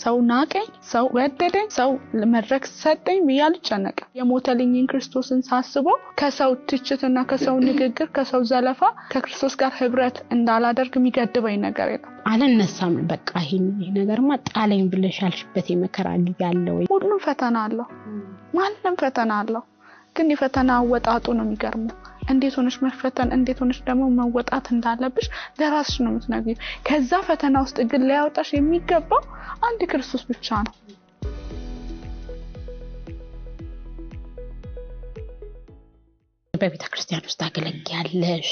ሰው ናቀኝ፣ ሰው ወደደኝ፣ ሰው ለመድረክ ሰጠኝ ብያል ጨነቀ። የሞተልኝን ክርስቶስን ሳስበው ከሰው ትችትና ከሰው ንግግር ከሰው ዘለፋ ከክርስቶስ ጋር ህብረት እንዳላደርግ የሚገድበኝ ነገር የለም። አልነሳም በቃ ይሄ ነገርማ ጣለኝ ብለሻልሽበት የመከራ ያለው ሁሉም ፈተና አለው። ማንንም ፈተና አለው። ግን የፈተና አወጣጡ ነው የሚገርመው። እንዴት ሆነሽ መፈተን እንዴት ሆነሽ ደግሞ መወጣት እንዳለብሽ ለራስሽ ነው የምትነግሪው። ከዛ ፈተና ውስጥ ግን ሊያወጣሽ የሚገባው አንድ ክርስቶስ ብቻ ነው። በቤተ ክርስቲያን ውስጥ አገልግያለሽ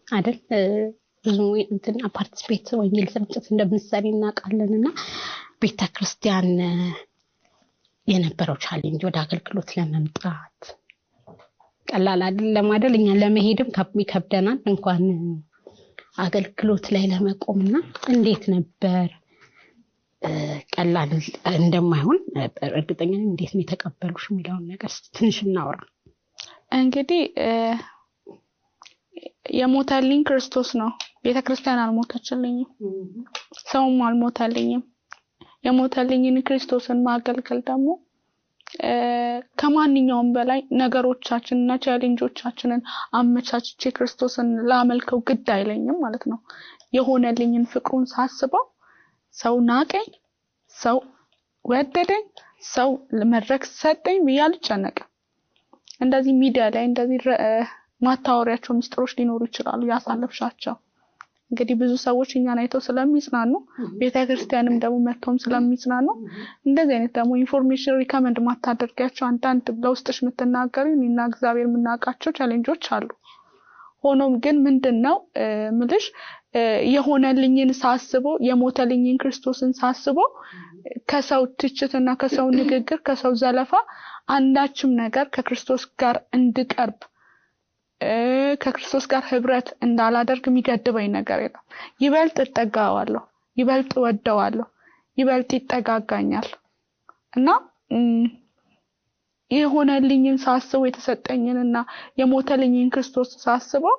አይደል? ብዙ እንትን ፓርቲሲፔት ወንጌል ስርጭት እንደምትሰሪ እናውቃለንና ቤተ ክርስቲያን የነበረው ቻሌንጅ ወደ አገልግሎት ለመምጣት ቀላል አይደለም አይደል? እኛ ለመሄድም ይከብደናል እንኳን አገልግሎት ላይ ለመቆምና እንዴት ነበር? ቀላል እንደማይሆን እርግጠኛ ነኝ። እንዴት ነው የተቀበሉሽ የሚለውን ነገር ትንሽ እናውራ። እንግዲህ የሞተልኝ ክርስቶስ ነው። ቤተክርስቲያን አልሞተችልኝም፣ ሰውም አልሞተልኝም። የሞተልኝን ክርስቶስን ማገልገል ደግሞ ከማንኛውም በላይ ነገሮቻችንና ቻሌንጆቻችንን አመቻችቼ ክርስቶስን ላመልከው ግድ አይለኝም ማለት ነው። የሆነልኝን ፍቅሩን ሳስበው ሰው ናቀኝ፣ ሰው ወደደኝ፣ ሰው ለመድረክ ሰጠኝ ብያል ጨነቀ። እንደዚህ ሚዲያ ላይ እንደዚህ ማታወሪያቸው ሚስጥሮች ሊኖሩ ይችላሉ ያሳለፍሻቸው። እንግዲህ ብዙ ሰዎች እኛን አይተው ስለሚጽናኑ ቤተክርስቲያንም ደግሞ መጥተውም ስለሚጽናኑ እንደዚህ አይነት ደግሞ ኢንፎርሜሽን ሪከመንድ ማታደርጋቸው አንዳንድ ለውስጥሽ የምትናገሪው እና እግዚአብሔር የምናውቃቸው ቻሌንጆች አሉ። ሆኖም ግን ምንድነው ምልሽ የሆነልኝን ሳስበው የሞተልኝን ክርስቶስን ሳስበው ከሰው ትችትና ከሰው ንግግር ከሰው ዘለፋ አንዳችም ነገር ከክርስቶስ ጋር እንድቀርብ ከክርስቶስ ጋር ህብረት እንዳላደርግ የሚገድበኝ ነገር የለም። ይበልጥ እጠጋዋለሁ፣ ይበልጥ ወደዋለሁ፣ ይበልጥ ይጠጋጋኛል እና የሆነልኝን ሳስበው የተሰጠኝንና የሞተልኝን ክርስቶስ ሳስበው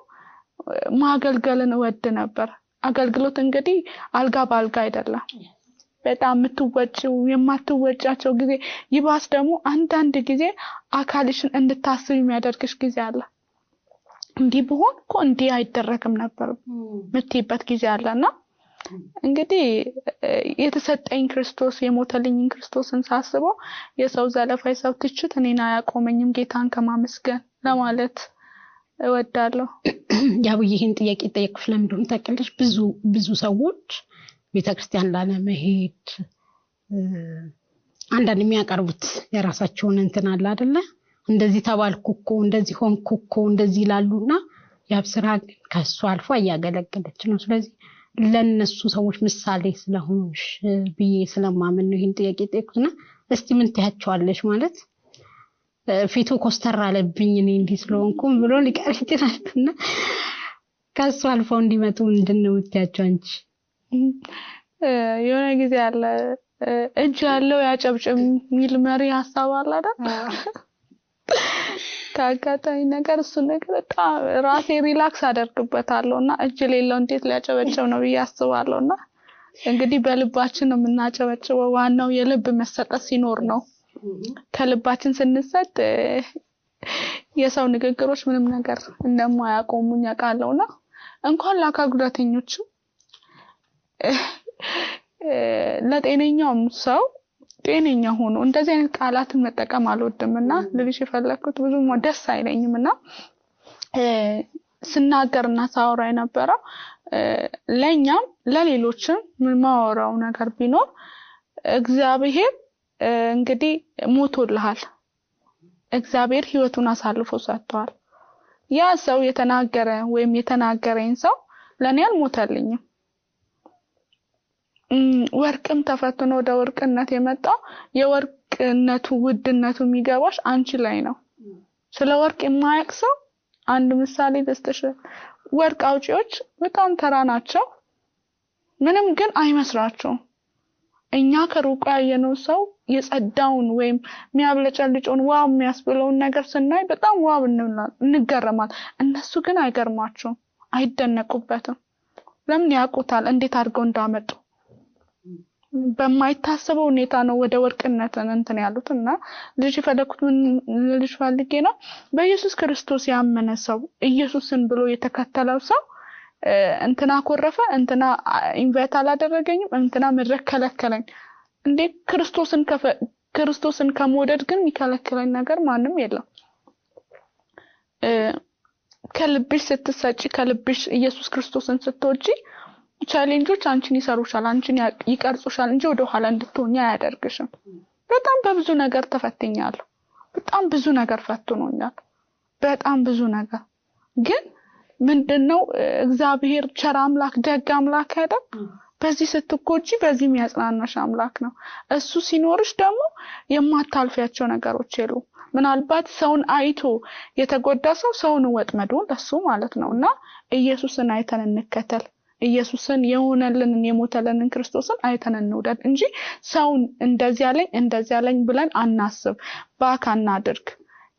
ማገልገልን ወድ ነበር። አገልግሎት እንግዲህ አልጋ ባልጋ አይደለም። በጣም የምትወጪው የማትወጫቸው ጊዜ ይባስ ደግሞ አንዳንድ ጊዜ አካልሽን እንድታስብ የሚያደርግሽ ጊዜ አለ። እንዲህ ቢሆን እኮ እንዲህ አይደረግም ነበር ምትይበት ጊዜ አለና እንግዲህ የተሰጠኝ ክርስቶስ የሞተልኝን ክርስቶስን ሳስበው የሰው ዘለፋ የሰው ትችት እኔን አያቆመኝም ጌታን ከማመስገን ለማለት እወዳለሁ። ያው ይሄን ጥያቄ ጠየቅኩሽ ለምንድነው ታውቂያለሽ? ብዙ ሰዎች ቤተክርስቲያን ላለመሄድ አንዳንድ የሚያቀርቡት የራሳቸውን እንትን አለ አይደለ? እንደዚህ ተባልኩኮ እንደዚህ ሆንኩኮ እንደዚህ ይላሉና ያብስራ ከሱ አልፎ ያገለግለች ነው። ስለዚህ ለነሱ ሰዎች ምሳሌ ስለሆንሽ ብዬ ስለማመን ነው ይሄን ጥያቄ ጠይቁና እስቲ ምን ትያቸዋለሽ? ማለት ፊቱ ኮስተር አለብኝ እኔ እንዲህ ስለሆንኩም ብሎ ሊቀር ይችላልና ከሱ አልፎ እንዲመጡ ምንድነው ትያቸው አንቺ? የሆነ ጊዜ አለ እጅ ያለው ያጨብጭም ሚል መሪ ሐሳብ አለ አይደል? ካጋጣኝ ነገር እሱ ነገር በጣም ራሴ ሪላክስ አደርግበታለሁና እጅ ሌለው እንዴት ሊያጨበጭብ ነው ብያስባለሁና እንግዲህ በልባችን ነው የምናጨበጭበው። ዋናው የልብ መሰጠት ሲኖር ነው። ከልባችን ስንሰጥ የሰው ንግግሮች ምንም ነገር እንደማያቆሙኝ አውቃለሁና እንኳን ለአካል ጉዳተኞች ለጤነኛውም ሰው ጤነኛ ሆኖ እንደዚህ አይነት ቃላትን መጠቀም አልወድምና ልልሽ የፈለኩት ብዙም ደስ አይለኝምና ስናገርና ሳወራ የነበረው ለኛም ለሌሎችም ምን ማወራው ነገር ቢኖር እግዚአብሔር እንግዲህ ሞቶልሃል፣ እግዚአብሔር ህይወቱን አሳልፎ ሰጥቷል። ያ ሰው የተናገረ ወይም የተናገረኝ ሰው ለኔ አልሞተልኝም። ወርቅም ተፈትኖ ወደ ወርቅነት የመጣው የወርቅነቱ ውድነቱ የሚገባሽ አንቺ ላይ ነው። ስለ ወርቅ የማያውቅ ሰው አንድ ምሳሌ ልስጥሽ። ወርቅ አውጪዎች በጣም ተራ ናቸው፣ ምንም ግን አይመስላቸውም። እኛ ከሩቅ ያየነው ሰው የጸዳውን ወይም የሚያብለጨልጨውን ዋው የሚያስብለውን ነገር ስናይ በጣም ዋው እንገረማለን። እነሱ ግን አይገርማቸውም፣ አይደነቁበትም። ለምን? ያውቁታል እንዴት አድርገው እንዳመጡ። በማይታሰበው ሁኔታ ነው ወደ ወርቅነት እንትን ያሉትና ልጅ ፈለኩት ምን ልጅ ፈልጌ ነው በኢየሱስ ክርስቶስ ያመነ ሰው ኢየሱስን ብሎ የተከተለው ሰው እንትና ኮረፈ እንትና ኢንቫይት አላደረገኝም እንትና መድረክ ከለከለኝ እንዴ ክርስቶስን ከመውደድ ግን የሚከለክለኝ ነገር ማንም የለም ከልብሽ ስትሰጪ ከልብሽ ኢየሱስ ክርስቶስን ስትወጂ ቻሌንጆች አንቺን ይሰሩሻል አንቺን ይቀርጹሻል እንጂ ወደ ኋላ እንድትሆኛ ያደርግሽም በጣም በብዙ ነገር ተፈትኛለሁ በጣም ብዙ ነገር ፈትኖኛል በጣም ብዙ ነገር ግን ምንድነው እግዚአብሔር ቸር አምላክ ደግ አምላክ አይደል በዚህ ስትቆጪ በዚህ የሚያጽናናሽ አምላክ ነው እሱ ሲኖርሽ ደግሞ የማታልፊያቸው ነገሮች የሉ ምናልባት ሰውን አይቶ የተጎዳ ሰውን ወጥመዱን ለሱ ማለት ነውና ኢየሱስን አይተን እንከተል ኢየሱስን የሆነልንን የሞተልንን ክርስቶስን አይተን እንውደድ እንጂ ሰውን እንደዚህ ያለኝ ብለን አናስብ ባካና አድርግ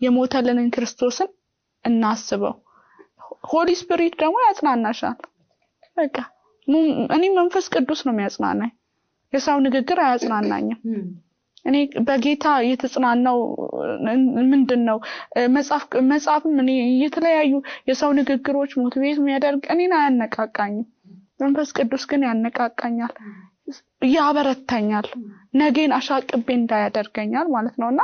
የሞተልንን ክርስቶስን እናስበው ሆሊ ስፒሪት ደግሞ ያጽናናሻል በቃ እኔ መንፈስ ቅዱስ ነው የሚያጽናናኝ የሰው ንግግር አያጽናናኝም እኔ በጌታ የተጽናናው ምንድነው መጽሐፍም እኔ የተለያዩ የሰው ንግግሮች ሞቲቬት የሚያደርግ እኔን አያነቃቃኝም መንፈስ ቅዱስ ግን ያነቃቃኛል ያበረታኛል ነገን አሻቅቤ እንዳያደርገኛል ማለት ነውና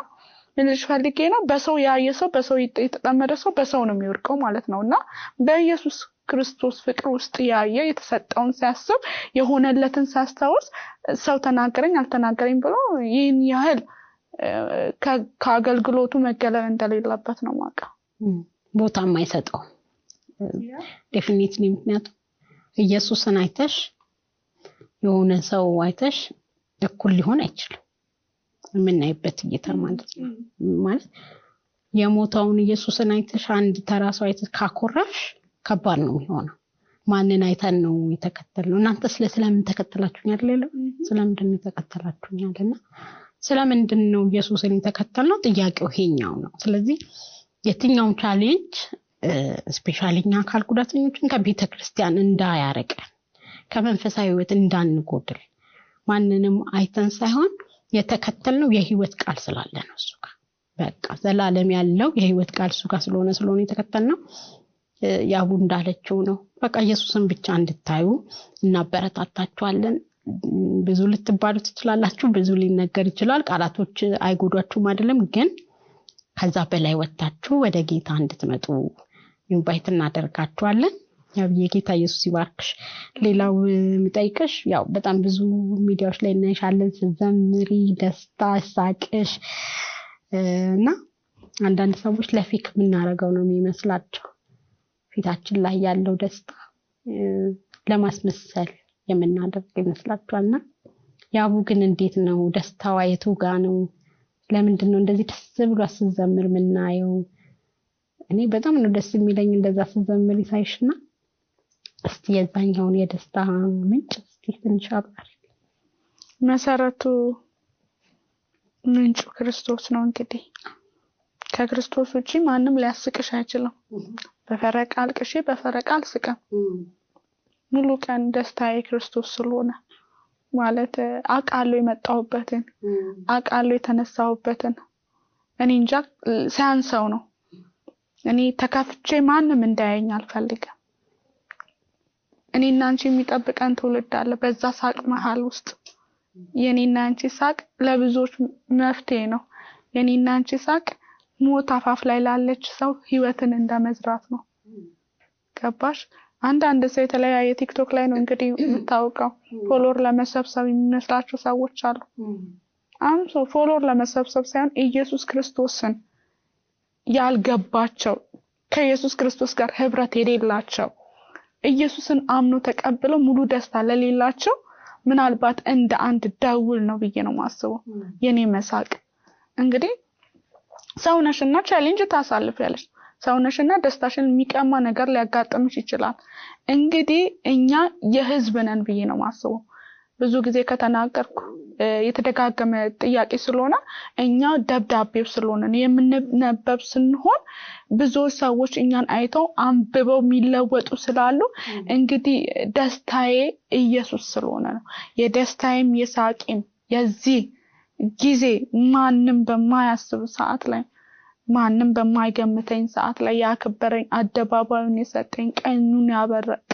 ልጅ ፈልጌ ነው በሰው ያየ ሰው በሰው የተጠመደ ሰው በሰው ነው የሚወርቀው ማለት ነውና በኢየሱስ ክርስቶስ ፍቅር ውስጥ ያየ የተሰጠውን ሲያስብ የሆነለትን ሳስታውስ ሰው ተናገረኝ አልተናገረኝ ብሎ ይህን ያህል ከአገልግሎቱ መገለል እንደሌለበት ነው ማቀ ቦታ የማይሰጠው ዴፊኒትሊ ምክንያቱም ኢየሱስን አይተሽ የሆነ ሰው አይተሽ እኩል ሊሆን አይችልም የምናይበት እይታ ማለት ነው ማለት የሞተውን ኢየሱስን አይተሽ አንድ ተራሳው አይተሽ ካኮራሽ ከባድ ነው የሚሆነው ማንን አይተን ነው የተከተልነው እናንተ ስለምን ተከተላችሁኛል አይደለም ስለምንድን ነው ተከተላችሁኛልና ስለምንድን ነው ኢየሱስን የተከተልነው ጥያቄው ይሄኛው ነው ስለዚህ የትኛውም ቻሌንጅ ስፔሻሊኛ አካል ጉዳተኞችን ከቤተ ክርስቲያን እንዳያረቀን ከመንፈሳዊ ህይወት እንዳንጎድል ማንንም አይተን ሳይሆን የተከተልነው የህይወት ቃል ስላለ ነው እሱ ጋር በቃ ዘላለም ያለው የህይወት ቃል እሱ ጋር ስለሆነ የተከተልነው ያቡ እንዳለችው ነው በቃ ኢየሱስን ብቻ እንድታዩ እናበረታታችኋለን ብዙ ልትባሉ ትችላላችሁ ብዙ ሊነገር ይችላል ቃላቶች አይጎዷችሁም አይደለም ግን ከዛ በላይ ወጣችሁ ወደ ጌታ እንድትመጡ ኢንቫይት እናደርጋችኋለን ያው የጌታ ኢየሱስ ይባርክሽ ሌላው ምጠይቅሽ ያው በጣም ብዙ ሚዲያዎች ላይ እናይሻለን ዘምሪ ደስታ ሳቅሽ እና አንዳንድ ሰዎች ለፌክ ምናረጋው ነው የሚመስላቸው ፊታችን ላይ ያለው ደስታ ለማስመሰል የምናደርግ ይመስላችኋልና ያቡ ግን እንዴት ነው ደስታው የቱ ጋር ነው ለምንድን ነው እንደዚህ ደስ ብሎ አስዘምር ምናየው እኔ በጣም ነው ደስ የሚለኝ እንደዛ አስዘምር ይሳይሽና እስቲ የዛኛውን የደስታ ምንጭ እስቲ ትንሽ አብራሪ መሰረቱ ምንጩ ክርስቶስ ነው እንግዲህ ከክርስቶስ ውጪ ማንም ሊያስቅሽ አይችልም በፈረቃ አልቅሼ በፈረቃ አልስቅም ሙሉ ቀን ደስታዬ ክርስቶስ ስለሆነ ማለት አቃሎ የመጣሁበትን አቃሎ የተነሳሁበትን እኔ እንጃ ሳያንሰው ነው እኔ ተከፍቼ ማንም እንዳያየኝ አልፈልግም እኔና አንቺ የሚጠብቀን ትውልድ አለ በዛ ሳቅ መሃል ውስጥ የኔና አንቺ ሳቅ ለብዙዎች መፍትሄ ነው የኔና አንቺ ሳቅ ሞት አፋፍ ላይ ላለች ሰው ህይወትን እንደመዝራት ነው ገባሽ አንዳንድ ሰው የተለያየ ቲክቶክ ላይ ነው እንግዲህ የምታውቀው ፎሎወር ለመሰብሰብ የሚመስላቸው ሰዎች አሉ አንሶ ፎሎወር ለመሰብሰብ ሳይሆን ኢየሱስ ክርስቶስን ያልገባቸው ከኢየሱስ ክርስቶስ ጋር ህብረት የሌላቸው ኢየሱስን አምኖ ተቀብለው ሙሉ ደስታ ለሌላቸው ምናልባት እንደ አንድ ደውል ነው ብዬ ነው ማስበው የኔ መሳቅ እንግዲህ ሰውነሽና ቻሌንጅ ታሳልፊያለሽ ሰውነሽና ደስታሽን የሚቀማ ነገር ሊያጋጥምሽ ይችላል እንግዲህ እኛ የህዝብ ነን ብዬ ነው ማስበው ብዙ ጊዜ ከተናገርኩ የተደጋገመ ጥያቄ ስለሆነ እኛ ደብዳቤው ስለሆነ የምንነበብ ስንሆን ብዙ ሰዎች እኛን አይተው አንብበው የሚለወጡ ስላሉ እንግዲህ ደስታዬ ኢየሱስ ስለሆነ ነው። የደስታዬም የሳቄም የዚህ ጊዜ ማንንም በማያስብ ሰዓት ላይ ማንንም በማይገምተኝ ሰዓት ላይ ያከበረኝ አደባባዩን የሰጠኝ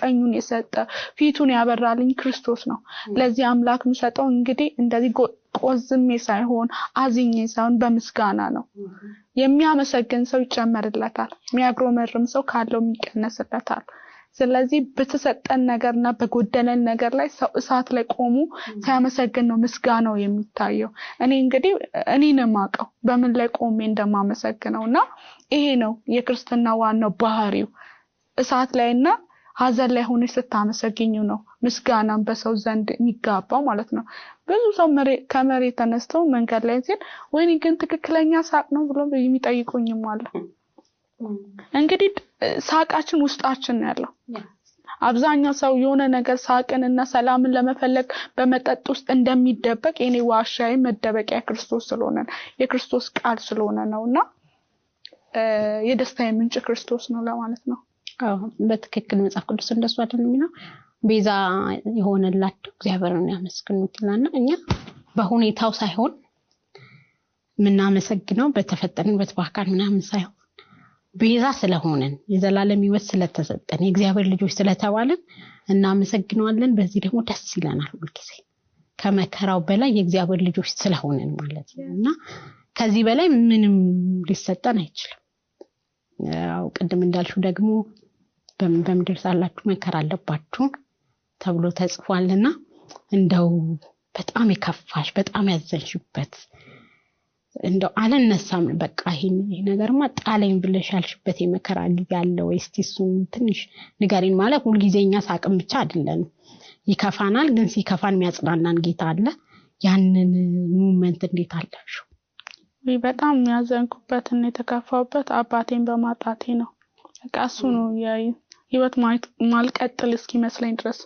ቀኙን የሰጠ ፊቱን ያበራልኝ ክርስቶስ ነው። ለዚህ አምላክ ምሰጠው እንግዲህ እንደዚህ ቆዝሜ ሳይሆን አዝኜ ሳይሆን በምስጋና ነው። የሚያመሰግን ሰው ይጨመርለታል፣ የሚያግሮመርም ሰው ካለው ይቀነስለታል። ስለዚህ በተሰጠን ነገርና በጎደለን ነገር ላይ ሰው እሳት ላይ ቆሞ ሲያመሰግን ነው ምስጋናው የሚታየው። እኔ እንግዲህ እኔን ማቀው በምን ላይ ቆሜ እንደማመሰግነውና ይሄ ነው የክርስትና ዋናው ባህሪው። እሳት ላይና ሀዘን ላይ ሆነሽ ስታመሰግኙ ነው ምስጋናን በሰው ዘንድ የሚጋባው ማለት ነው። ብዙ ሰው ከመሬት ተነስተው መንገድ ላይ ሲል ወይኔ ግን ትክክለኛ ሳቅ ነው ብሎ የሚጠይቁኝም አለ። እንግዲህ ሳቃችን ውስጣችን ያለው አብዛኛው ሰው የሆነ ነገር ሳቅንና ሰላምን ለመፈለግ በመጠጥ ውስጥ እንደሚደበቅ የኔ ዋሻዬ መደበቂያ ክርስቶስ ስለሆነ የክርስቶስ ቃል ስለሆነ ነውና የደስታዬ ምንጭ ክርስቶስ ነው ለማለት ነው። በትክክል መጽሐፍ ቅዱስ እንደሱ አይደል የሚለው ቤዛ የሆነላቸው እግዚአብሔርን ያመስግኑትና እኛ በሁኔታው ሳይሆን ምናመሰግነው በተፈጠረበት በአካል ምናምን ሳይሆን ቤዛ ስለሆነን የዘላለም ሕይወት ስለተሰጠን የእግዚአብሔር ልጆች ስለተባለን እናመሰግናለን። በዚህ ደግሞ ደስ ይለናል ሁልጊዜ ከመከራው በላይ የእግዚአብሔር ልጆች ስለሆነን ማለት ነውና ከዚህ በላይ ምንም ሊሰጠን አይችልም። ያው ቅድም እንዳልሽው ደግሞ በምድር ሳላችሁ መከራ አለባችሁ ተብሎ ተጽፏልና እንደው በጣም የከፋሽ በጣም ያዘንሽበት እንደው አለነሳም በቃ ይሄ ነገርማ ጣለኝ ብለሽ ያልሽበት የመከራ ጊዜ አለ ወይስ እሱን ትንሽ ንገሪን? ማለት ሁሉ ጊዜኛ ሳቅም ብቻ አይደለም ይከፋናል፣ ግን ሲከፋን የሚያጽናናን ጌታ አለ። ያንን ሞመንት እንዴት አላችሁ? በጣም ያዘንኩበትና የተከፋውበት አባቴን በማጣቴ ነው። በቃ እሱ ነው የህይወት ማልቀጥል እስኪመስለኝ ድረስ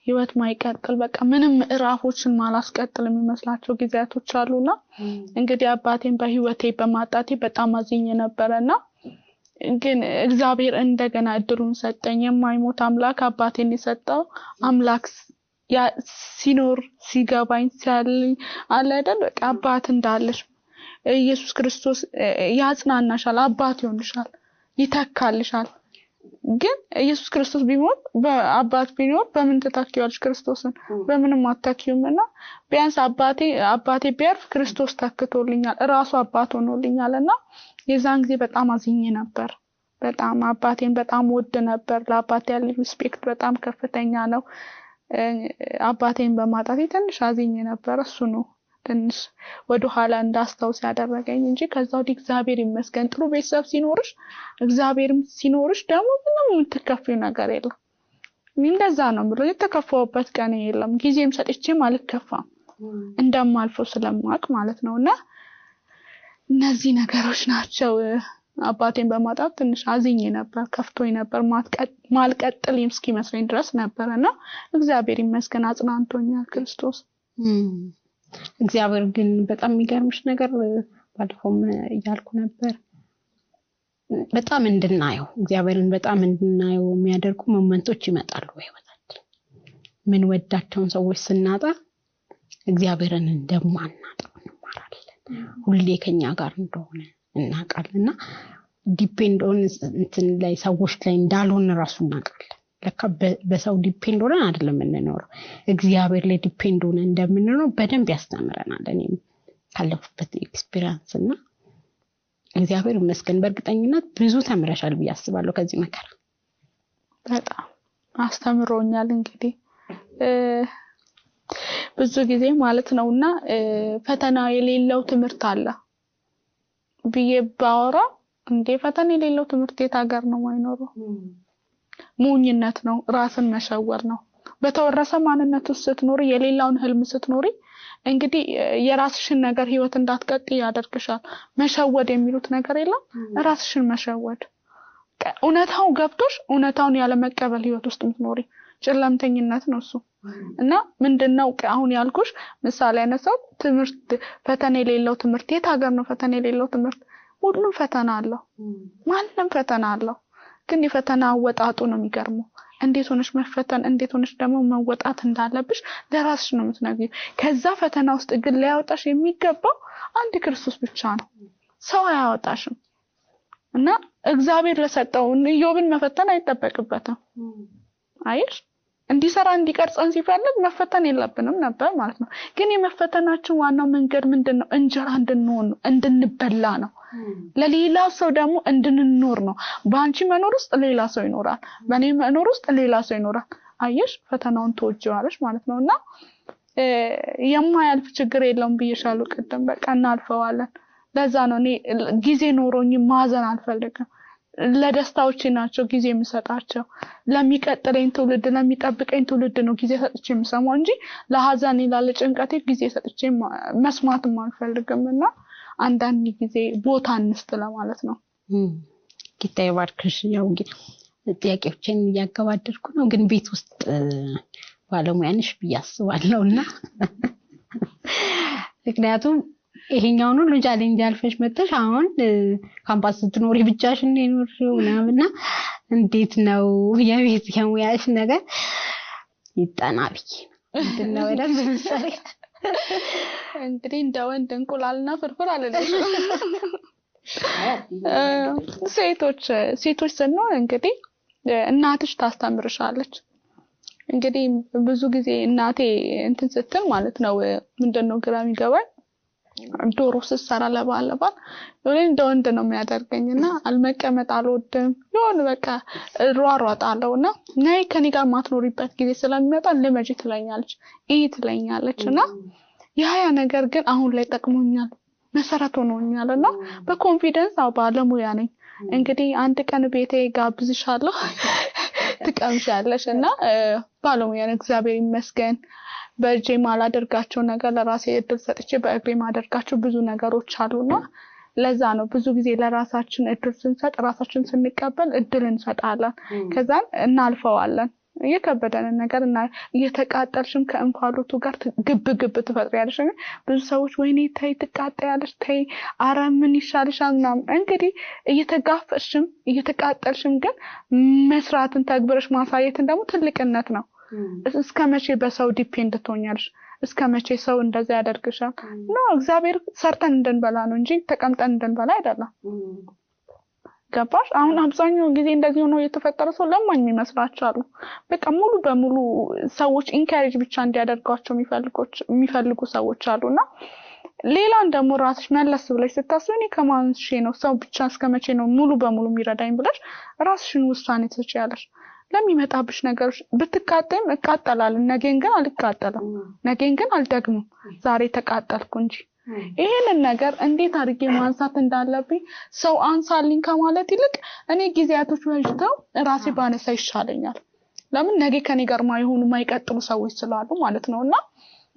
ህይወት ማይቀጥል በቃ ምንም ምዕራፎችን ማላስቀጥል የሚመስላቸው ጊዜያቶች አሉና እንግዲህ አባቴን በህይወቴ በማጣቴ በጣም አዝኜ ነበርና ግን እግዚአብሔር እንደገና እድሉን ሰጠኝ። የማይሞት አምላክ አባቴን የሰጠው አምላክ ሲኖር ሲገባኝ ሲያልኝ አለ አይደል በቃ አባት እንዳለሽ ኢየሱስ ክርስቶስ ያጽናናሻል፣ አባት ይሆንሻል፣ ይተካልሻል። ግን ኢየሱስ ክርስቶስ ቢሞት በአባት ቢኖር በምን ተተኪዋለሽ? ክርስቶስን በምንም አትተኪውምና ቢያንስ አባቴ ቢያርፍ ክርስቶስ ተክቶልኛል፣ ራሱ አባት ሆኖልኛልና የዛን ጊዜ በጣም አዝኜ ነበር። በጣም አባቴን በጣም ወድ ነበር። ለአባቴ ያለኝ ሪስፔክት በጣም ከፍተኛ ነው። አባቴን በማጣቴ ትንሽ አዝኜ ነበር። እሱ ነው ትንሽ ወደ ኋላ እንዳስታውስ ያደረገኝ እንጂ ከዛው እግዚአብሔር ይመስገን። ጥሩ ቤተሰብ ሲኖርሽ እግዚአብሔርም ሲኖርሽ ደግሞ ምንም የምትከፊው ነገር የለም። እንደዛ ነው ብሎ የተከፋውበት ቀን የለም። ጊዜም ሰጥቼም አልከፋም እንደማልፈው ስለማቅ ማለት ነውና እነዚህ ነገሮች ናቸው። አባቴን በማጣት ትንሽ አዝኜ ነበር፣ ከፍቶኝ ነበር፣ ማልቀጥል እስኪመስለኝ ድረስ ነበርና እግዚአብሔር ይመስገን አጽናንቶኛል ክርስቶስ። እግዚአብሔር ግን በጣም የሚገርምሽ ነገር ባለፈው እያልኩ ነበር በጣም እንድናየው እግዚአብሔርን በጣም እንድናየው የሚያደርጉ ሞመንቶች ይመጣሉ በህይወታችን። ምን ወዳቸውን ሰዎች ስናጣ እግዚአብሔርን እንደማናጣ እንማራለን። ሁሌ ከኛ ጋር እንደሆነ እናውቃለንና ዲፔንድ ኦን እንትን ላይ ሰዎች ላይ እንዳልሆነ ራሱ እናውቃለን። ለካ በሰው ዲፔንድ ሆነን አይደለም የምንኖረው፣ እግዚአብሔር ላይ ዲፔንድ ሆነን እንደምንኖር በደንብ ያስተምረናል። እኔም ካለፉበት ኤክስፒሪየንስ እና እግዚአብሔር ይመስገን በእርግጠኝነት ብዙ ተምረሻል ብዬ አስባለሁ ከዚህ መከራ። በጣም አስተምሮኛል። እንግዲህ ብዙ ጊዜ ማለት ነውና ፈተና የሌለው ትምህርት አለ ብዬ ባወራ እንዴ ፈተና የሌለው ትምህርት የት ሀገር ነው ማይኖረው? ሞኝነት ነው፣ ራስን መሸወር ነው። በተወረሰ ማንነት ውስጥ ስትኖሪ የሌላውን ህልም ስትኖሪ እንግዲህ የራስሽን ነገር ህይወት እንዳትቀጥይ ያደርግሻል። መሸወድ የሚሉት ነገር የለም፣ ራስሽን መሸወድ። እውነታው ገብቶሽ እውነታውን ያለ መቀበል ህይወት ውስጥ ምትኖሪ ጨለምተኝነት ነው እሱ። እና ምንድነው አሁን ያልኩሽ ምሳሌ ያነሳው ትምህርት ፈተና የሌለው ትምህርት የት ሀገር ነው ፈተና የሌለው ትምህርት? ሁሉም ፈተና አለው። ማንንም ፈተና አለው። ግን የፈተና አወጣጡ ነው የሚገርመው። እንዴት ሆነሽ መፈተን እንዴት ሆነሽ ደግሞ መወጣት እንዳለብሽ ለራስሽ ነው የምትነግሪው። ከዛ ፈተና ውስጥ ግን ሊያወጣሽ የሚገባው አንድ ክርስቶስ ብቻ ነው። ሰው አያወጣሽም። እና እግዚአብሔር ለሰጠው ኢዮብን መፈተን አይጠበቅበትም። አይሽ እንዲሰራ እንዲቀርጸን ሲፈልግ መፈተን የለብንም ነበር ማለት ነው። ግን የመፈተናችን ዋናው መንገድ ምንድነው? እንጀራ እንድንሆን ነው፣ እንድንበላ ነው። ለሌላ ሰው ደግሞ እንድንኖር ነው። በአንቺ መኖር ውስጥ ሌላ ሰው ይኖራል፣ በእኔ መኖር ውስጥ ሌላ ሰው ይኖራል። አይሽ ፈተናውን ተወጂዋለሽ ማለት ነውና የማያልፍ ችግር የለውም ብዬሻለሁ ቅድም። በቃ እናልፈዋለን። ለዛ ነው እኔ ጊዜ ኖሮኝ ማዘን አልፈልግም። ለደስታዎቼ ናቸው ጊዜ የምሰጣቸው። ለሚቀጥለኝ ትውልድ ለሚጠብቀኝ ትውልድ ነው ጊዜ ሰጥቼ የምሰማው እንጂ ለሐዘን ይላል ጭንቀቴ ጊዜ ሰጥቼ መስማትም አልፈልግምና አንዳንድ ጊዜ ቦታ እንስጥ ለማለት ነው። ጌታ ይባርክሽ። ያው ጥያቄዎችን እያገባደድኩ ነው፣ ግን ቤት ውስጥ ባለሙያ ነሽ ብዬ አስባለሁና ምክንያቱም ይሄኛውን ሁሉ ቻሌንጅ አልፈሽ መጥተሽ አሁን ካምፓስ ስትኖሪ ብቻሽን የኖርሽው ምናምንና እንዴት ነው የቤት የሙያሽ ነገር ይጠናብኝ ምንድነው ወደም ምሳሌ? እንግዲህ እንደ ወንድ እንቁላልና ፍርፍር አለልሽ። ሴቶች ስንሆን እንግዲህ እናትሽ ታስተምርሻለች። እንግዲህ ብዙ ጊዜ እናቴ እንትን ስትል ማለት ነው ምንድነው ግራ የሚገባኝ ዶሮ ስሰራ ለባለባል የሆነ እንደ ወንድ ነው የሚያደርገኝና አልመቀመጥ አልወድም። የሆነ በቃ ሯሯጣለሁና ነይ ከኔ ጋር ማትኖሪበት ጊዜ ስለሚመጣ ለመጂ ትለኛለች ትለኛለችና ያ ነገር ግን አሁን ላይ ጠቅሞኛል፣ መሰረት ሆኖኛልና በኮንፊደንስ ባለሙያ ነኝ። እንግዲህ አንድ ቀን ቤቴ ጋብዝሻለሁ ትቀምሻለሽና ባለሙያ ነኝ እግዚአብሔር ይመስገን። በእጄ ማላደርጋቸው ነገር ለራሴ እድል ሰጥቼ በእግሬ ማደርጋቸው ብዙ ነገሮች አሉና ለዛ ነው ብዙ ጊዜ ለራሳችን እድል ስንሰጥ ራሳችን ስንቀበል እድል እንሰጣለን። ከዛን እናልፈዋለን። የከበደን ነገር እና እየተቃጠልሽም ከእንፋሎቱ ጋር ግብ ትፈጥሪያለሽ። ብዙ ሰዎች ወይኔ ተይ ትቃጠያለሽ፣ ተይ ኧረ ምን ይሻልሻል ምናምን። እንግዲህ እየተጋፈሽም እየተቃጠልሽም ግን መስራትን ተግብረሽ ማሳየትን ደግሞ ትልቅነት ነው። እስከመቼ በሰው ዲፔንድ ትሆኛለሽ? እስከመቼ ሰው እንደዛ ያደርግሻል? ነው እግዚአብሔር ሰርተን እንድንበላ ነው እንጂ ተቀምጠን እንድንበላ አይደለም። ገባሽ? አሁን አብዛኛው ጊዜ እንደዚህ ሆኖ የተፈጠረ ሰው ለማኝ የሚመስላችኋል። በቃ ሙሉ በሙሉ ሰዎች ኢንካሬጅ ብቻ እንዲያደርጓቸው የሚፈልጉ ሰዎች አሉና ሌላን ደግሞ ራስሽ መለስ ብለሽ ስታስቢ እኔ ከማንሽ ነው ሰው ብቻ እስከመቼ ነው ሙሉ በሙሉ የሚረዳኝ ብለሽ ራስሽን ውሳኔ ትችያለሽ። ለሚመጣብሽ ነገሮች ብትቃጠም እቃጠላለሁ፣ ነገን ግን አልቃጠለም፣ ነገን ግን አልደግምም፣ ዛሬ ተቃጠልኩ እንጂ። ይሄንን ነገር እንዴት አድርጌ ማንሳት እንዳለብኝ ሰው አንሳልኝ ከማለት ይልቅ እኔ ጊዜያቶች ወጅተው ራሴ ባነሳ ይሻለኛል። ለምን ነገ ከኔ ጋር ማይሆኑ ማይቀጥሉ ሰዎች ስላሉ ማለት ነውና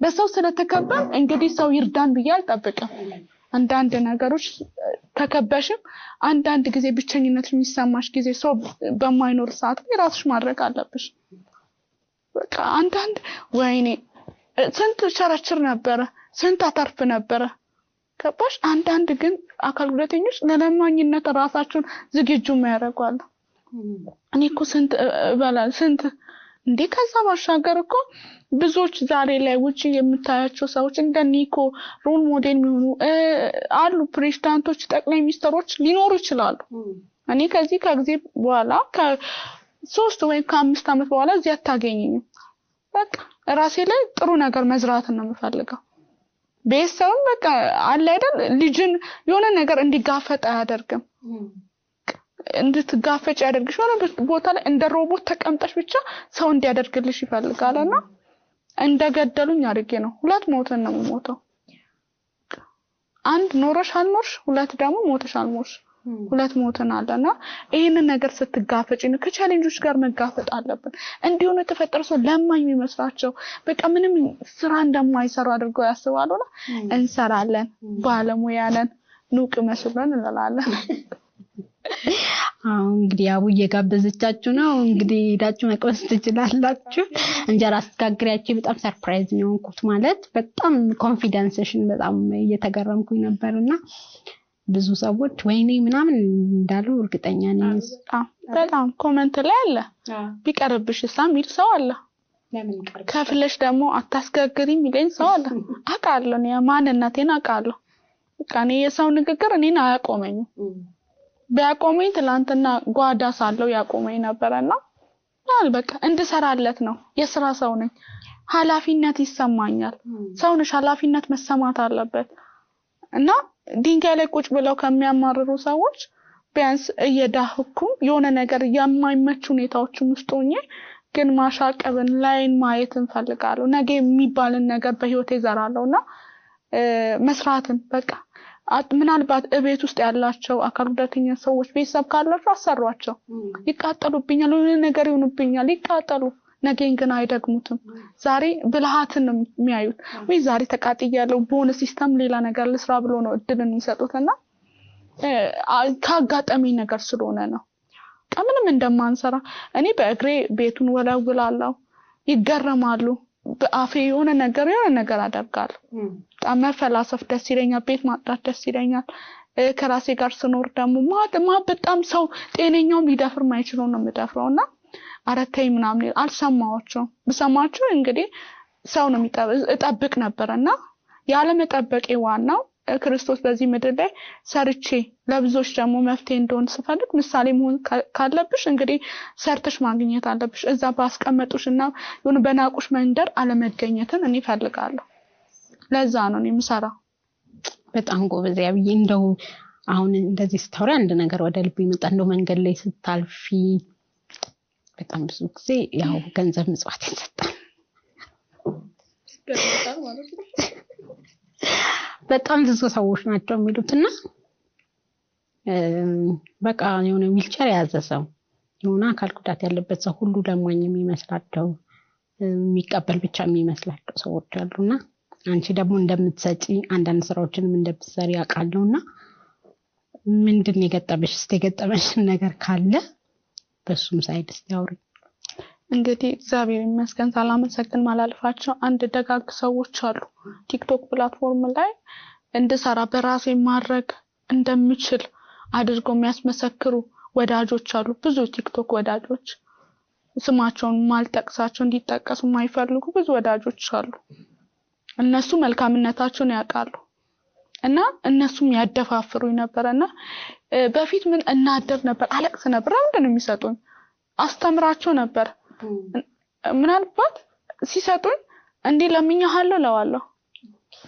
በሰው ስለተከበን እንግዲህ ሰው ይርዳን ብዬ አልጠብቅም። አንዳንድ ነገሮች ተከበሽም አንዳንድ ጊዜ ብቸኝነት የሚሰማሽ ጊዜ ሰው በማይኖር ሰዓት ራስሽ ማድረግ አለብሽ። በቃ አንዳንድ ወይኔ ስንት ቸርችር ነበረ፣ ስንት አተርፍ ነበረ። ከባሽ አንዳንድ ግን አካል ጉዳተኞች ለለማኝነት ራሳቸውን ዝግጁ ያደርጋሉ። እኔ እኮ ስንት እንዴ ከዛ ባሻገር እኮ ብዙዎች ዛሬ ላይ ውጪ የምታያቸው ሰዎች እንደኒኮ ሮል ሞዴል የሚሆኑ አሉ። ፕሬዝዳንቶች፣ ጠቅላይ ሚኒስትሮች ሊኖሩ ይችላሉ። እኔ ከዚህ ከጊዜ በኋላ ከ3 ወይም ከ5 አመት በኋላ እዚህ አታገኘኝም። በቃ ራሴ ላይ ጥሩ ነገር መዝራት ነው የምፈልገው። ቤተሰብም በቃ አለ አይደል ልጅን የሆነ ነገር እንዲጋፈጥ አያደርግም። እንድትጋፈጭ ያደርግሽ ሆነ ቦታ ላይ እንደ ሮቦት ተቀምጠሽ ብቻ ሰው እንዲያደርግልሽ ይፈልጋልና እንደገደሉኝ አድርጌ ነው 2 ሞትን ነው የምሞተው። አንድ ኖረሽ አልኖርሽ፣ 2 ደግሞ ሞተሽ አልሞትሽ፣ 2 ሞትን አለና ይሄንን ነገር ስትጋፈጭ ነው ከቻሌንጆች ጋር መጋፈጥ አለብን። እንዲሁ ነው የተፈጠረ ሰው ለማኝ የሚመስላቸው በቃ ምንም ስራ እንደማይሰሩ አድርገው ያስባሉና እንሰራለን፣ ባለሙያ ነን፣ ኑቅ መስለን እንላለን። እንግዲህ አቡዬ ጋበዘቻችሁ ነው እንግዲህ ሄዳችሁ መቅመስ ትችላላችሁ። እንጀራ አስጋግሪያችሁ በጣም ሰርፕራይዝ ነው የሆንኩት። ማለት በጣም ኮንፊደንስሽን በጣም እየተገረምኩኝ ነበርና ብዙ ሰዎች ወይኔ ምናምን እንዳሉ እርግጠኛ ነኝ። በጣም ኮሜንት ላይ አለ ቢቀርብሽ ሳሚል ሰው አለ። ከፍለሽ ደግሞ አታስጋግሪ የሚለኝ ሰው አለ። አውቃለሁ እኔ ማንነቴን አውቃለሁ። በቃ እኔ የሰው ንግግር እኔን አያቆመኝም። ቢያቆመኝ ትላንትና ጓዳ ሳለው ያቆመኝ ነበርና በቃ እንድሰራለት ነው። የሥራ ሰው ነኝ። ኃላፊነት ይሰማኛል። ሰው ነሽ፣ ኃላፊነት መሰማት አለበት። እና ድንጋይ ላይ ቁጭ ብለው ከሚያማርሩ ሰዎች ቢያንስ እየዳህኩም የሆነ ነገር የማይመች ሁኔታዎችም ውስጥ ሆኜ ግን ማሻቀብን ላይን ማየት እንፈልጋለሁ። ነገ የሚባልን ነገር በህይወቴ ዘራለሁና መስራትን በቃ ምናልባት እቤት ውስጥ ያላቸው አካል ጉዳተኛ ሰዎች ቤተሰብ ካላቸው አሰሯቸው። ይቃጠሉብኛል፣ የሆነ ነገር ይሆንብኛል፣ ይቃጠሉ። ነገን ግን አይደግሙትም። ዛሬ ብልሃትን ነው የሚያዩት። ወይ ዛሬ ተቃጥያለሁ በሆነ ሲስተም ሌላ ነገር ልስራ ብሎ ነው እድልን የሚሰጡትና ካጋጠመኝ ነገር ስለሆነ ነው። ምንም እንደማንሰራ እኔ በእግሬ ቤቱን ወለውላለሁ። ይገረማሉ። በአፌ የሆነ ነገር አደርጋለሁ። በጣም መፈላሰፍ ደስ ይለኛል። ቤት ማጥራት ደስ ይለኛል። ከራሴ ጋር ስኖር ደግሞ በጣም ሰው ጤነኛውም ሊደፍር ማይችለው ነው የምደፍረውና አረተይ ምናምን አልሰማዎቸው። ብሰማቸው እንግዲህ ሰው ነው እጠብቅ ነበርና ያለ መጠበቄ ዋናው ክርስቶስ በዚህ ምድር ላይ ሰርቼ ለብዙዎች ደግሞ መፍትሄ እንደሆን ስፈልግ ምሳሌ መሆን ካለብሽ እንግዲህ ሰርተሽ ማግኘት አለብሽ። እዛ ባስቀመጡሽና የሆነ በናቁሽ መንደር አለመገኘትን እኔ ፈልጋለሁ። ለዛ ነው እኔ የምሰራው። በጣም ጎበዝ ያብዬ። እንደው አሁን እንደዚህ ስታወሪ አንድ ነገር ወደ ልብ ይመጣ። እንደው መንገድ ላይ ስታልፊ በጣም ብዙ ጊዜ ያው ገንዘብ ምጽዋት ይሰጣል ማለት ነው። በጣም ብዙ ሰዎች ናቸው የሚሉትና በቃ የሆነ ዊልቸር የያዘ ሰው የሆነ አካል ጉዳት ያለበት ሰው ሁሉ ለማኝ የሚመስላቸው የሚቀበል ብቻ የሚመስላቸው ሰዎች አሉና አንቺ ደግሞ እንደምትሰጪ አንዳንድ ስራዎችንም እንደምትሰሪ አውቃለሁና ምንድነው የገጠመሽ? እስቲ የገጠመሽ ነገር ካለ በሱም ሳይድ እስቲ አውሪ። እንግዲህ እግዚአብሔር ይመስገን ሳላመሰግን ማላልፋቸው አንድ ደጋግ ሰዎች አሉ። ቲክቶክ ፕላትፎርም ላይ እንድሰራ በራሴ ማድረግ እንደምችል አድርገው የሚያስመሰክሩ ወዳጆች አሉ። ብዙ ቲክቶክ ወዳጆች ስማቸውን ማልጠቅሳቸው እንዲጠቀሱ የማይፈልጉ ብዙ ወዳጆች አሉ። እነሱ መልካምነታቸውን ያውቃሉ እና እነሱም ያደፋፍሩኝ ነበርና በፊት ምን እናደር ነበር፣ አለቅስ ነበር። ምንድነው የሚሰጡኝ? አስተምራቸው ነበር። ምናልባት ሲሰጡኝ እንዲህ ለምኛለሁ ለዋለሁ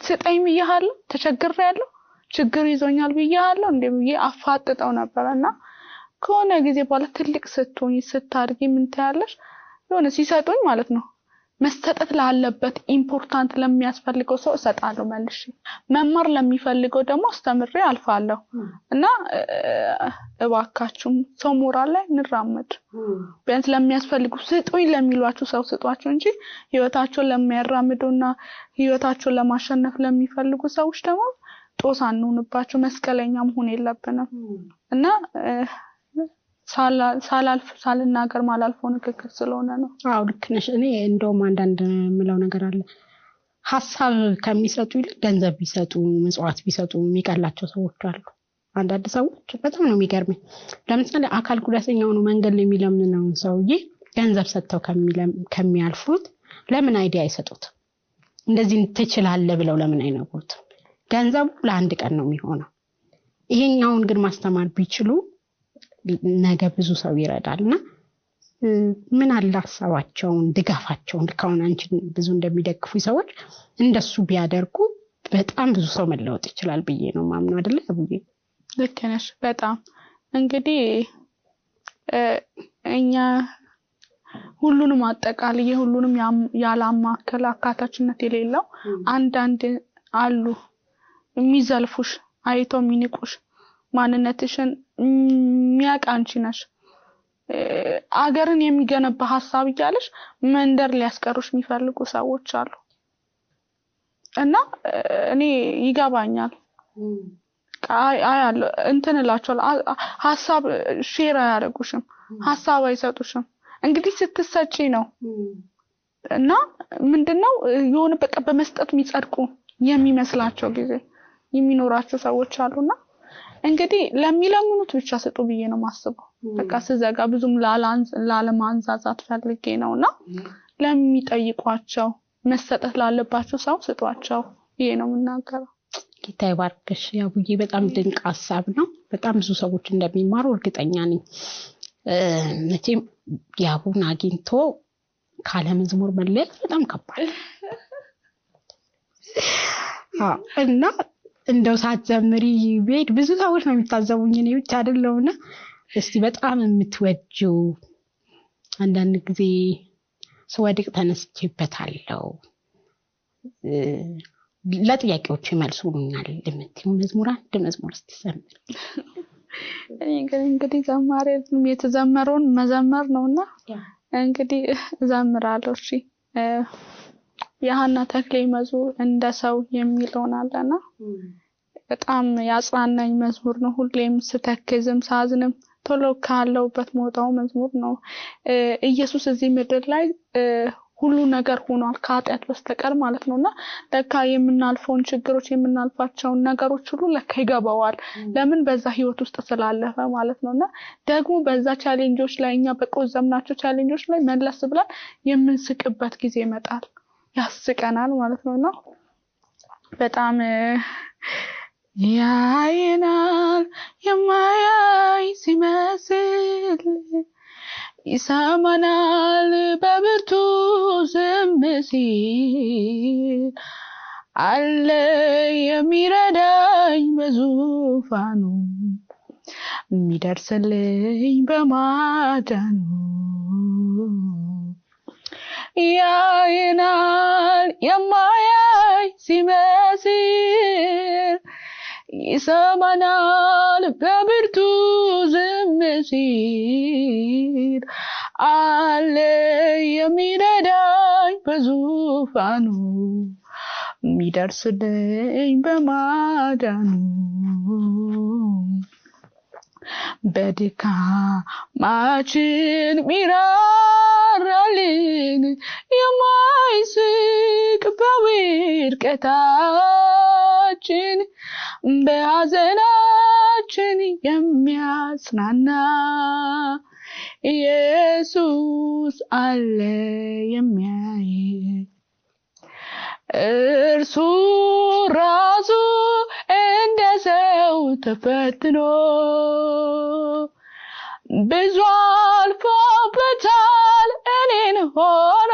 ስጠኝ ብያለሁ፣ ተቸግሬያለሁ፣ ችግር ይዞኛል ብያለሁ እንዴ ብዬ አፋጥጠው ነበርና ከሆነ ጊዜ በኋላ ትልቅ ስትሆኝ ስታድጊ ምን ታያለሽ? የሆነ ሲሰጡኝ ማለት ነው መስጠት ላለበት ኢምፖርታንት ለሚያስፈልገው ሰው እሰጣለሁ መልሼ። መማር ለሚፈልገው ደግሞ አስተምሬ አልፋለሁ እና እባካችሁም ሰው ሞራል ላይ እንራመድ። ቢያንስ ለሚያስፈልጉ ስጡኝ ለሚሏችሁ ሰው ስጧቸው እንጂ ህይወታቸውን ለሚያራምዱና ህይወታቸውን ለማሸነፍ ለሚፈልጉ ሰዎች ደግሞ ጦስ አንሆንባቸው። መስቀለኛ መሆን የለብንም እና ሳልናገር ማላልፈው ንግግር ስለሆነ ነው። አዎ ልክ ነሽ። እኔ እንደውም አንዳንድ የምለው ነገር አለ። ሐሳብ ከሚሰጡ ይልቅ ገንዘብ ቢሰጡ ምጽዋት ቢሰጡ የሚቀላቸው ሰዎች አሉ። አንዳንድ ሰዎች በጣም ነው የሚገርመኝ። ለምሳሌ አካል ጉዳተኛ ሆኖ መንገድ ላይ የሚለምነው ሰውዬ ገንዘብ ሰጥተው ከሚያልፉት ለምን አይዲያ አይሰጡት? እንደዚህ ትችላለህ ብለው ለምን አይነግሩት? ገንዘቡ ለአንድ ቀን ነው የሚሆነው። ይሄኛውን ግን ማስተማር ቢችሉ ነገ ብዙ ሰው ይረዳልና ምን አለ ሐሳባቸውን ድጋፋቸውን ልካውን አንቺ ብዙ እንደሚደግፉ ሰዎች እንደሱ ቢያደርጉ በጣም ብዙ ሰው መለወጥ ይችላል ብዬ ነው ማምነው። አይደለ አቡዬ? ልክ ነሽ በጣም። እንግዲህ እኛ ሁሉንም አጠቃላይ ሁሉንም ያላማከለ አካታችነት የሌለው አንዳንድ አሉ የሚዘልፉሽ አይተው የሚንቁሽ ማንነትሽን የሚያቃንቺ ነሽ። አገርን የሚገነባ ሐሳብ ይያለሽ መንደር ሊያስቀሩሽ የሚፈልጉ ሰዎች አሉ እና እኔ ይገባኛል። አያለሁ እንትን እላቸዋለሁ። ሀሳብ ሼር አያደርጉሽም፣ ሀሳብ አይሰጡሽም። እንግዲህ ስትሰጪ ነው እና ምንድነው የሆነ በቃ በመስጠት የሚጸድቁ የሚመስላቸው ጊዜ የሚኖራቸው ሰዎች አሉና እንግዲህ ለሚለምኑት ብቻ ስጡ ብዬ ነው ማስበው። በቃ ስዘጋ ብዙም ላለማንዛዛት ፈልጌ ነውና ለሚጠይቋቸው መሰጠት ላለባቸው ሰው ስጧቸው ይሄ ነው የምናገረው። ጌታ ይባርክሽ ያቡዬ። በጣም ድንቅ ሐሳብ ነው። በጣም ብዙ ሰዎች እንደሚማሩ እርግጠኛ ነኝ። መቼም ያቡን አግኝቶ ካለ መዝሙር መለየት በጣም ከባድ እና እንደው ሳትዘምሪ ቤት ብዙ ሰዎች ነው የሚታዘቡኝ እኔ ብቻ አይደለሁና እስቲ በጣም የምትወጂው አንዳንድ ጊዜ ስወድቅ ተነስቼበታለሁ ለጥያቄዎች ይመልሱኛል ለምትዩ መዝሙር አንድ መዝሙር እስቲ ዘምሪ። እንግዲህ ዘማሪ የተዘመረውን መዘመር ነውና እንግዲህ ዘምራለሁ። እሺ የሃና ተክሌ መዝሙር እንደ ሰው የሚለውን አለና በጣም ያጽናናኝ መዝሙር ነው። ሁሌም ስተክዝም ሳዝንም ቶሎ ካለውበት ሞታው መዝሙር ነው። ኢየሱስ እዚህ ምድር ላይ ሁሉ ነገር ሆኗል ከኃጢአት በስተቀር ማለት ነውና ለካ የምናልፈውን ችግሮች የምናልፋቸውን ነገሮች ሁሉ ለካ ይገባዋል። ለምን በዛ ህይወት ውስጥ ስላለፈ ማለት ነውና ደግሞ በዛ ቻሌንጆች ላይ እኛ በቆዘምናቸው ቻሌንጆች ላይ መለስ ብለን የምንስቅበት ጊዜ ይመጣል፣ ያስቀናል ማለት ነውና በጣም ያየናል የማያይ ሲመስል ይሰማናል በብርቱ ዝም ሲል አለ የሚረዳኝ በዙፋኑ የሚደርስልኝ በማዳኑ ያየናል የማያይ ሲመስል ይሰማናል በብርቱ ዝም ሲል አለ የሚረዳኝ በዙፋኑ የሚደርስልኝ በማዳኑ በድካማችን ሚራራልን የማይስቅ በውድቀታችን በሐዘናችን የሚያጽናና ኢየሱስ አለ የሚያይ እርሱ ራሱ እንደ ሰው ተፈትኖ ብዙ አልፎበታል እኔን ሆኖ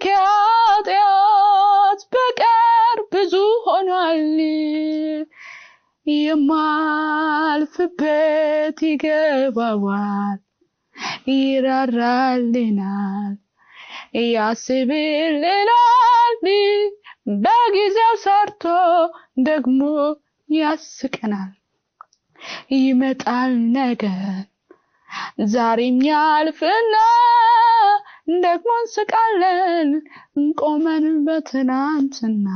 ከኃጢአት በቀር ብዙ ሆኗል የማልፍበት ይገባዋል ይራራልናል ያስብልናል በጊዜው ሰርቶ ደግሞ ያስቀናል ይመጣል ነገር ዛሬም ያልፍና ደግሞ እንስቃለን ቆመን በትናንትና።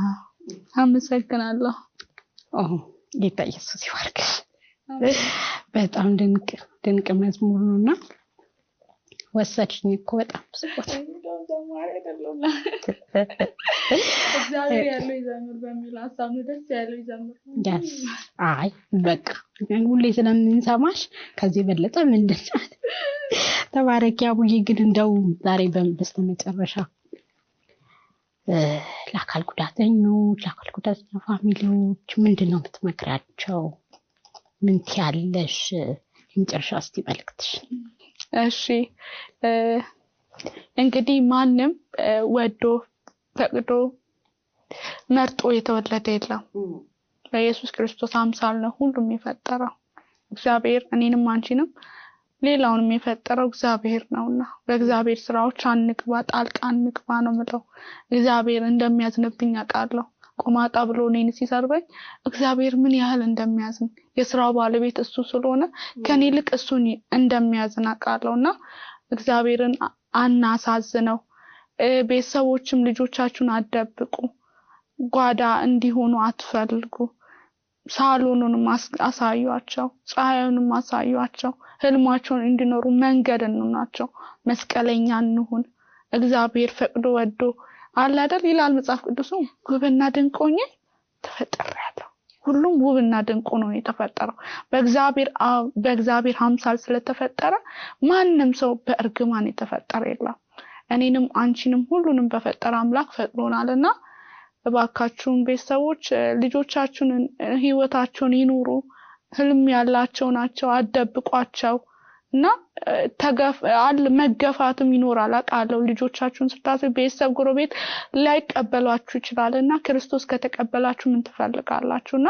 አመሰግናለሁ። ጌታ ኢየሱስ ይባርክሽ። በጣም ድንቅ መዝሙር ነውና ወሰድሽኝ እኮ በጣም ስቆት እግዚአብሔር ያለው ይዘምር በሚል ሐሳብ ነው ደስ ያለው ይዘምር። አይ በቃ ሁሌ ስለምንሰማሽ ከዚህ በለጠ ምንድን ነው? ተባረክ ያቡዬ። ግን እንደው ዛሬ በስተመጨረሻ ለአካል ጉዳተኞች ፋሚሊዎች ምንድነው የምትመክራቸው? ምን ትያለሽ? የመጨረሻ እስቲ መልእክትሽ። እሺ እንግዲህ ማንም ወዶ ፈቅዶ መርጦ የተወለደ የለም። በኢየሱስ ክርስቶስ አምሳል ነው ሁሉም የፈጠረው እግዚአብሔር። እኔንም አንቺንም ሌላውንም የፈጠረው እግዚአብሔር ነውና በእግዚአብሔር ስራዎች አንግባ ጣልቃ አንግባ ነው የምለው። እግዚአብሔር እንደሚያዝንብኝ አውቃለሁ። ቆማጣ ብሎ እኔን ሲሰርበኝ እግዚአብሔር ምን ያህል እንደሚያዝን የሥራው ባለቤት እሱ ስለሆነ ከኔ ልክ እሱን እንደሚያዝን አውቃለሁና እግዚአብሔርን አናሳዝነው። ቤተሰቦችም ልጆቻችሁን አደብቁ፣ ጓዳ እንዲሆኑ አትፈልጉ። ሳሎኑንም አሳዩአቸው፣ ፀሐዩንም አሳዩአቸው። ህልማቸውን እንዲኖሩ መንገድ እንሆናቸው። መስቀለኛ እንሁን። እግዚአብሔር ፈቅዶ ወዶ አለ አይደል ይላል መጽሐፍ ቅዱስ ውብና ድንቅ ሆኜ ተፈጥሬያለሁ። ሁሉም ውብና ድንቅ ነው የተፈጠረው በእግዚአብሔር አምሳል ስለተፈጠረ ማንም ሰው በእርግማን የተፈጠረ የለም። እኔንም አንቺንም ሁሉንም በፈጠረ አምላክ ፈጥሮናልና እባካችሁን ቤተሰቦች ልጆቻችሁን ህይወታቸውን ይኑሩ። ህልም ያላቸው ናቸው፣ አደብቋቸው እና መገፋትም ይኖራል አቃለው። ልጆቻችሁን ስታስቡ ቤተሰብ ጎረቤት ላይቀበሏችሁ ይችላልና ክርስቶስ ከተቀበላችሁ ምን ትፈልጋላችሁና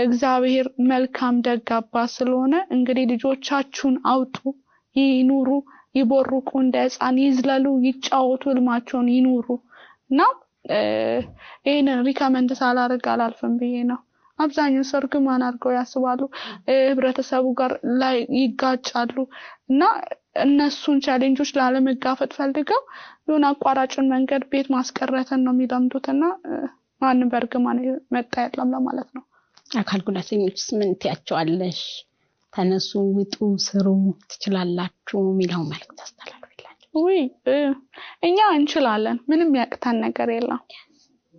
እግዚአብሔር መልካም ደግ አባት ስለሆነ እንግዲህ ልጆቻችሁን አውጡ፣ ይኑሩ፣ ይቦርቁ፣ እንደ ህፃን ይዝለሉ፣ ይጫወቱ፣ ህልማቸውን ይኑሩ እና ይሄን ሪከመንድ ሳላደርግ አላልፍም ብዬ ነው። አብዛኛው ሰው እርግማን አድርገው ያስባሉ፣ ህብረተሰቡ ጋር ላይ ይጋጫሉ እና እነሱን ቻሌንጆች ላለመጋፈጥ ፈልገው የሆነ አቋራጭን መንገድ ቤት ማስቀረትን ነው የሚለምዱትና ማንም በእርግማን መጣ የለም ለማለት ነው። አካል ጉዳተኞችስ ምን ትያቸዋለሽ? ተነሱ፣ ውጡ፣ ስሩ፣ ትችላላችሁ የሚለው መልእክት አስተላልፉላችሁ። እኛ እንችላለን፣ ምንም ያቅተን ነገር የለም።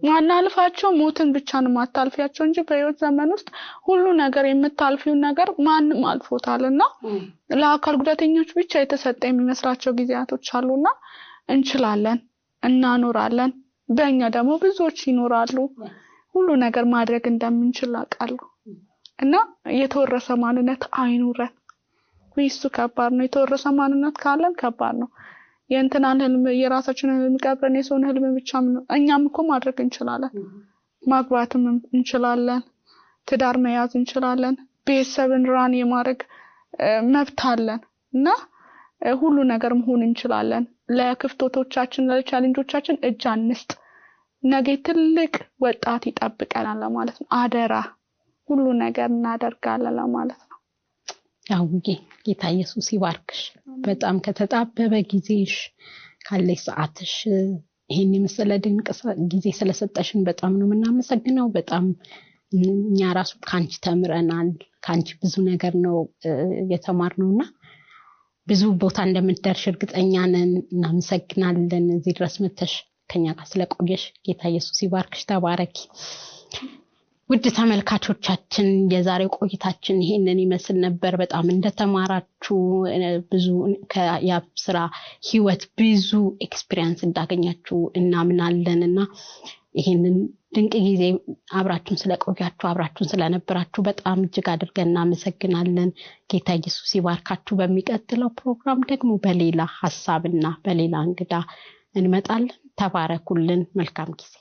ማናልፋቸው ሞትን ብቻ ነው ማታልፊያቸው እንጂ በህይወት ዘመን ውስጥ ሁሉ ነገር የምታልፊው ነገር ማንም አልፎታልና ለአካል ጉዳተኞች ብቻ የተሰጠ የሚመስላቸው ጊዜያቶች አሉና እንችላለን፣ እናኖራለን። በእኛ ደግሞ ብዙዎች ይኖራሉ። ሁሉ ነገር ማድረግ እንደምንችል አውቃለሁ እና የተወረሰ ማንነት አይኑረን። እሱ ከባድ ነው። የተወረሰ ማንነት ካለን ከባድ ነው። የእንትናን ህልም የራሳችንን ህልም ቀብረን የሰውን ህልም ብቻ እኛም እኮ ማድረግ እንችላለን። ማግባትም እንችላለን፣ ትዳር መያዝ እንችላለን፣ ቤተሰብን ራን የማድረግ መብት አለን እና ሁሉ ነገር መሆን እንችላለን። ለክፍተቶቻችን ለቻሌንጆቻችን እጅ አንስጥ። ነገ ትልቅ ወጣት ይጠብቀናል ለማለት ነው። አደራ ሁሉ ነገር እናደርጋለን ለማለት ነው። ያውዬ ጌታ ኢየሱስ ይባርክሽ። በጣም ከተጣበበ ጊዜሽ ካለሽ ሰዓትሽ ይሄን የመሰለ ድንቅ ጊዜ ስለሰጠሽን በጣም ነው የምናመሰግነው። በጣም እኛ ራሱ ካንቺ ተምረናል። ካንቺ ብዙ ነገር ነው የተማርነውና ብዙ ቦታ እንደምትደርሽ እርግጠኛ ነን። እናመሰግናለን። እዚህ ድረስ መተሽ ከኛ ጋር ስለቆየሽ ጌታ ኢየሱስ ይባርክሽ። ተባረኪ። ውድ ተመልካቾቻችን የዛሬው ቆይታችን ይሄንን ይመስል ነበር። በጣም እንደተማራችሁ ብዙ ከያብስራ ህይወት ብዙ ኤክስፒሪየንስ እንዳገኛችሁ እናምናለንና ይሄንን ድንቅ ጊዜ አብራችሁን ስለቆያችሁ አብራችሁን ስለነበራችሁ በጣም እጅግ አድርገን እናመሰግናለን። ጌታ ኢየሱስ ይባርካችሁ። በሚቀጥለው ፕሮግራም ደግሞ በሌላ ሐሳብና በሌላ እንግዳ እንመጣለን። ተባረኩልን። መልካም ጊዜ